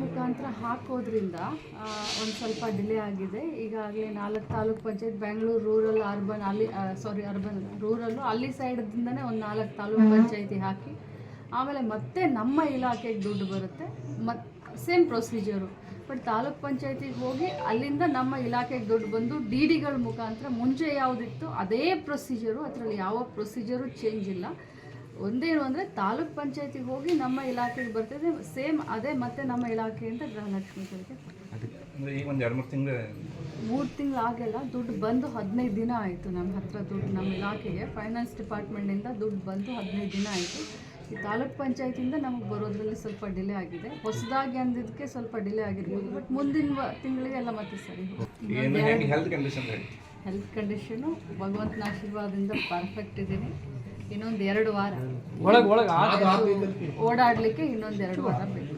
ಮುಖಾಂತರ ಹಾಕೋದ್ರಿಂದ ಒಂದು ಸ್ವಲ್ಪ ಡಿಲೇ ಆಗಿದೆ. ಈಗಾಗಲೇ 4 taluk panchayat Bengaluru rural urban urban rural ಅಲ್ಲಿ ಸೈಡ್ದಿಂದನೇ ಒಂದು 4 ತಾಲೂಕ್ ಪಂಚಾಯತಿ ಹಾಕಿ ಆಮೇಲೆ ಮತ್ತೆ ನಮ್ಮ ಇಲಾಖೆಗೆ ದುಡ್ಡು ಬರುತ್ತೆ. Same procedure. ಬಟ್ ತಾಲೂಕ್ ಪಂಚಾಯತಿಗೆ ಹೋಗಿ ಅಲ್ಲಿಂದ ನಮ್ಮ ಇಲಾಖೆಗೆ ದುಡ್ಡು ಬಂದು ಡಿಗಳ ಮುಖಾಂತರ ಮುಂಚೆ ಯಾವುದಿತ್ತು ಅದೇ ಪ್ರೊಸೀಜರು, ಅದರಲ್ಲಿ ಯಾವ ಪ್ರೊಸೀಜರು ಚೇಂಜ್ ಇಲ್ಲ. ಒಂದೇನು ಅಂದರೆ ತಾಲೂಕ್ ಪಂಚಾಯತಿಗೆ ಹೋಗಿ ನಮ್ಮ ಇಲಾಖೆಗೆ ಬರ್ತಿದೆ, ಸೇಮ್ ಅದೇ ಮತ್ತೆ ನಮ್ಮ ಇಲಾಖೆಯಿಂದ ಗೃಹಲಕ್ಷ್ಮಿ ಕಡೆಗೆ. ಮೂರು ತಿಂಗಳು ಆಗಿಲ್ಲ, ದುಡ್ಡು ಬಂದು 15 ದಿನ ಆಯಿತು. ನಮ್ಮ ಹತ್ರ ದುಡ್ಡು ನಮ್ಮ ಇಲಾಖೆಗೆ ಫೈನಾನ್ಸ್ ಡಿಪಾರ್ಟ್ಮೆಂಟಿಂದ ದುಡ್ಡು ಬಂದು 15 ದಿನ ಆಯಿತು. ಈ ತಾಲೂಕ್ ಪಂಚಾಯತಿಯಿಂದ ನಮಗೆ ಬರೋದ್ರಲ್ಲಿ ಸ್ವಲ್ಪ ಡಿಲೇ ಆಗಿದೆ. ಹೊಸದಾಗಿ ಅಂದಿದ್ದಕ್ಕೆ ಸ್ವಲ್ಪ ಡಿಲೇ ಆಗಿರ್ಬೋದು, ಬಟ್ ಮುಂದಿನ ತಿಂಗಳಿಗೆ ಎಲ್ಲ ಮತ್ತೆ ಸರಿ. ಹೆಲ್ತ್ ಕಂಡೀಷನು ಭಗವಂತನ ಆಶೀರ್ವಾದದಿಂದ ಪರ್ಫೆಕ್ಟ್ ಇದ್ದೀನಿ. ಇನ್ನೊಂದು 2 ವಾರ ಓಡಾಡಲಿಕ್ಕೆ ಇನ್ನೊಂದು 2 ವಾರ ಬೇಕು.